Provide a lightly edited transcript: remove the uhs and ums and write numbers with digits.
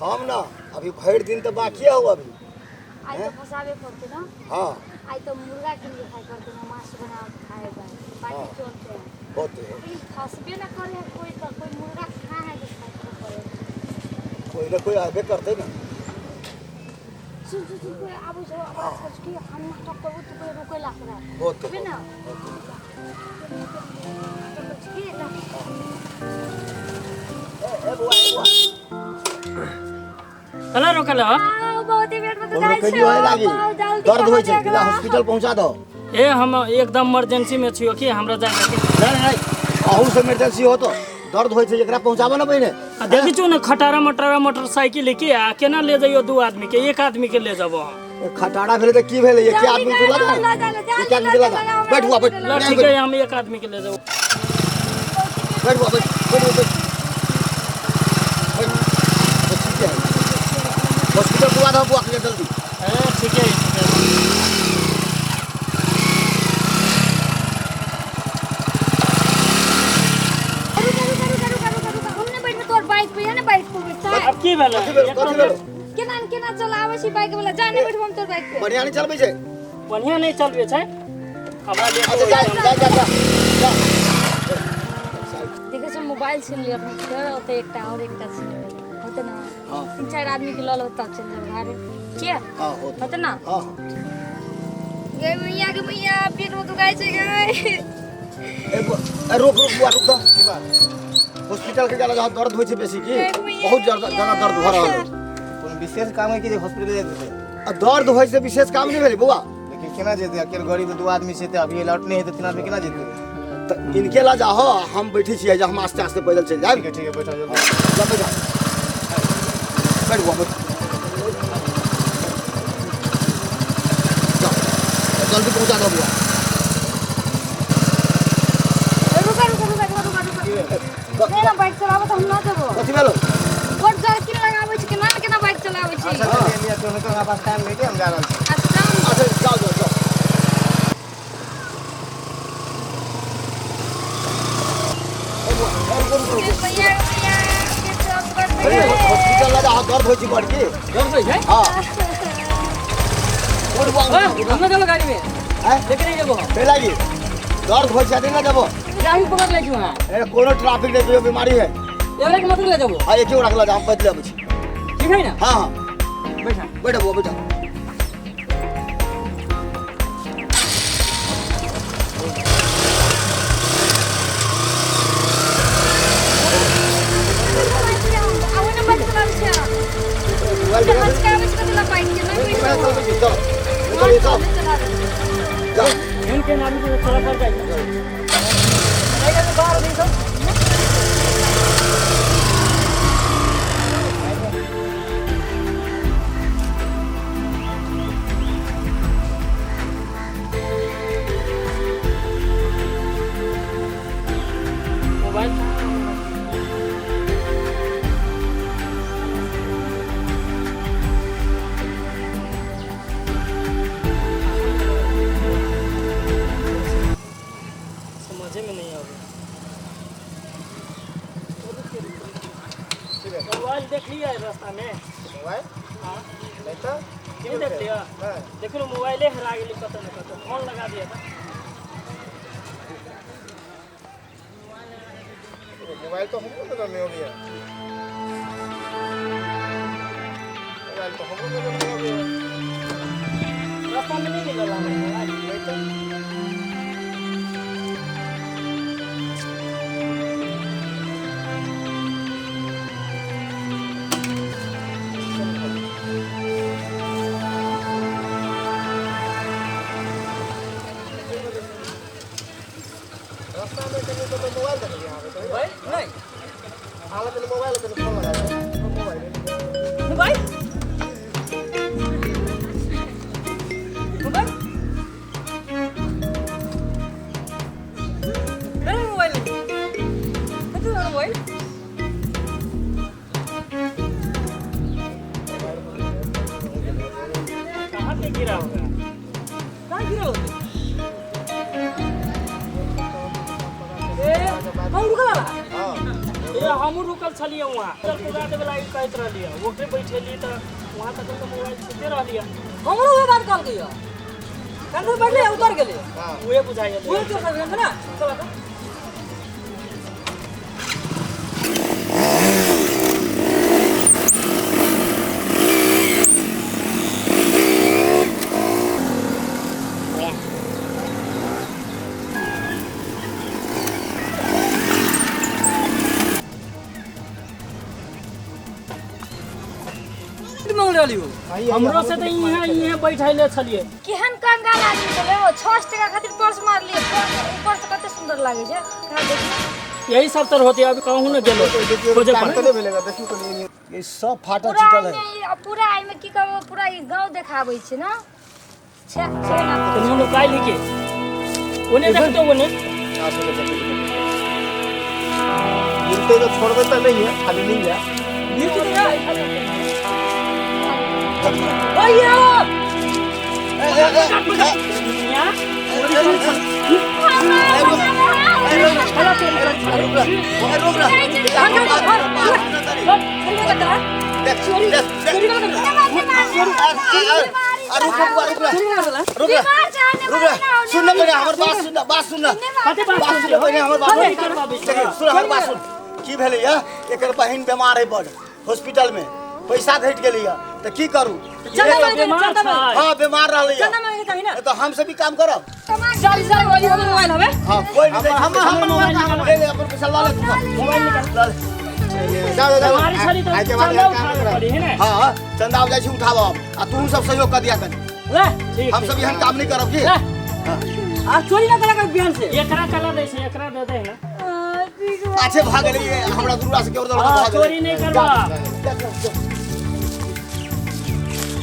हम ना अभी भर दिन तो बाकी हो अभी आई तो फसावे पड़ते ना। हाँ आई तो मुर्गा किन के खाए पड़ते ना, मांस बना के खाए बाकी चलते हैं होते हैं लेकिन फसबे ना करे कोई तो कोई मुर्गा खा है तो खाए पड़े। कोई ना कोई आगे करते ना। सुन सुन सुन कोई आबो जो आवाज कर कि हम नाटक करबो तो कोई रुके ला रहा होते है ना। ए बुआ चला रोकल हो बहुत ही पेट में तो कहीं होए लागी दर्द होय छै जिला हॉस्पिटल पहुंचा दो। ए हम एकदम इमरजेंसी में छियो कि हमरा जाय के नहीं अहू से इमरजेंसी हो तो दर्द होय छै एकरा पहुंचाबो ना पहिने। देखी छु न खटारा मटारा मोटरसाइकिल के आ केना ले जाइयो दू आदमी के, एक आदमी के ले जाबो हम। खटाड़ा भेले तो की भेले ये क्या आदमी तुला ना ये क्या आदमी लगा बैठ हुआ बैठ ला ठीक है हम एक आदमी के ले जाओ। बैठ हुआ बैठ बैठ बैठ ठीक है हॉस्पिटल बुला दो बुआ के जल्दी। हां ठीक है हमने बैठ में तोर बाइक पे है ना, बाइक पे बैठता है। अब की भेल केना केना चलावे छी बाइक वाला, जाने बैठ हम तोर बाइक पे। बढ़िया नहीं चलबे छै बढ़िया नहीं चलबे छै हमरा ले अच्छा जा देखे छ मोबाइल छीन लिया अपने फिर होते एकटा और एकटा छीन होते ना। हां 3-4 आदमी के लल होता चल जा घरे के हां होते ना। हां गे मैया पेट में दुखाई छै गे। ए रुक रुक बुआ रुक दो की बात हॉस्पिटल के जाला जहां दर्द होय छै बेसी की बहुत ज्यादा दर्द भ रहल है। कोन विशेष काम है कि हॉस्पिटल जाय छै दर्द होय से विशेष काम नहीं भेलै बुआ। लेकिन केना जेते अकेले गाड़ी में दो आदमी छै त अभी अलर्ट नहीं है तो तीन आदमी केना जेते। तो इनके ला जाओ हम बैठी छियै जे हम आस्ते आस्ते पैदल चल जाए। ठीक है बैठो जल्दी बैठ बुआ बैठ जल्दी पहुंचा दो बुआ। रुका ना बाइक चलाबो तो हम ना देबो। कथी भेलो और जर्किन लगाबै छी केना केना बाइक चलाबै छी। अच्छा ले लिया तो हमारे पास टाइम नहीं है हम जा रहे हैं। अच्छा जाओ भैया के सब कर अरे हॉस्पिटल ला जाओ दर्द होय छै बड़ की दर्द होय छै। हां उठ बुआ हम चलो गाड़ी में हैं देख नहीं जेबो के लागी दर्द होय छै ना जबो ट्रैफिक पकड़ ले छु हां ए कोनो ट्रैफिक नहीं कोई बीमारी है एवरे के मत ले जाबो। हां एक ही रखला हम बदले अब ठीक है ना। हां हां बैठा बैठो बुआ बैठो आवने बाइक चलाबै छी। हम चलाबै छी तो बाइक के नहीं बैठो। जा इनके नाम से थोड़ा पड़ जाएगा आएगा तो बाहर नहीं सब मोबाइल समझे में नहीं आ रहा। मोबाइल देख लिया रास्ता में मोबाइल हाँ नहीं तो क्यों देख लिया देखो ना मोबाइले हरा गेली कतौ न कतौ फोन लगा दिया था। मोबाइल तो हमको नजर नहीं हो गया। मोबाइल तो हमको नजर नहीं हो गया। रास्ता में नहीं निकल रहा मोबाइल नहीं तो रास्ता में कहीं तो मोबाइल देख लिया यहाँ पे तो मोबाइल नहीं हालत में मोबाइल पे फोन लगा दो मोबाइल मोबाइल मोबाइल मेरा मोबाइल कितना मोबाइल कहाँ पे गिरा होगा कहाँ गिरा होगा ए हम रुका ला हां ये हम हमहूँ रुकल छलिए वहाँ चल पुरा देवे लागी कहत रहलिए ओकरे बैठेली तऽ वहाँ तक तो मोबाइल छूटे रहलिए हमरो वो बात कल गया कंट्रोल बैठले उतर गेले उहे बुझाइए वो तो सब ना चला तो मांग रहली हो हमरो से तो यहाँ बैठैले छलिए केहन कंगाल आदमी छले ओ 6 टका खातिर पर्स मार लिए ऊपर से कते सुंदर लागे छै खा देखी यही सब तर होती अभी कहूँ न गेलो खोजे तो पड़े नहीं मिलेगा देखियो तो ये सब फाटल पूरा चिटल है में पूरा आई में की कहबो पूरा ई गांव देखाबै छै ना छे ना तो नुनु काई लिखे ओने देख तो ओने गिरते तो छोड़ देता नहीं है खाली नहीं है नीचे तो भैया सुन मेरे हमर बात सुन कते बात सुन पहले हमर बात बात सुन हमर बात सुन की भेलै या एकर बहिन बीमार है बड़ हॉस्पिटल में पैसा घट गेलै या त की करू हां बीमार रहलै या चंदा मांगे चाहिए ना तो हम सभी काम करब सारी सारी वाली मोबाइल हवे हां कोई नहीं हम मोबाइल ले ले अपन पैसा ला ले मोबाइल निकाल हमारी छली तो चंदा उठावे पड़ी है ना हां चंदा जाय छी उठाबो आ तू सब सहयोग कर दिया कर ले ठीक हम सब यहाँ काम नहीं करब की आ चोरी ना करा कर बिहान से एकरा कला दे से एकरा दे दे ना पाछे भाग गेलै हमरा दूरा से केओ चोरी नहीं करबा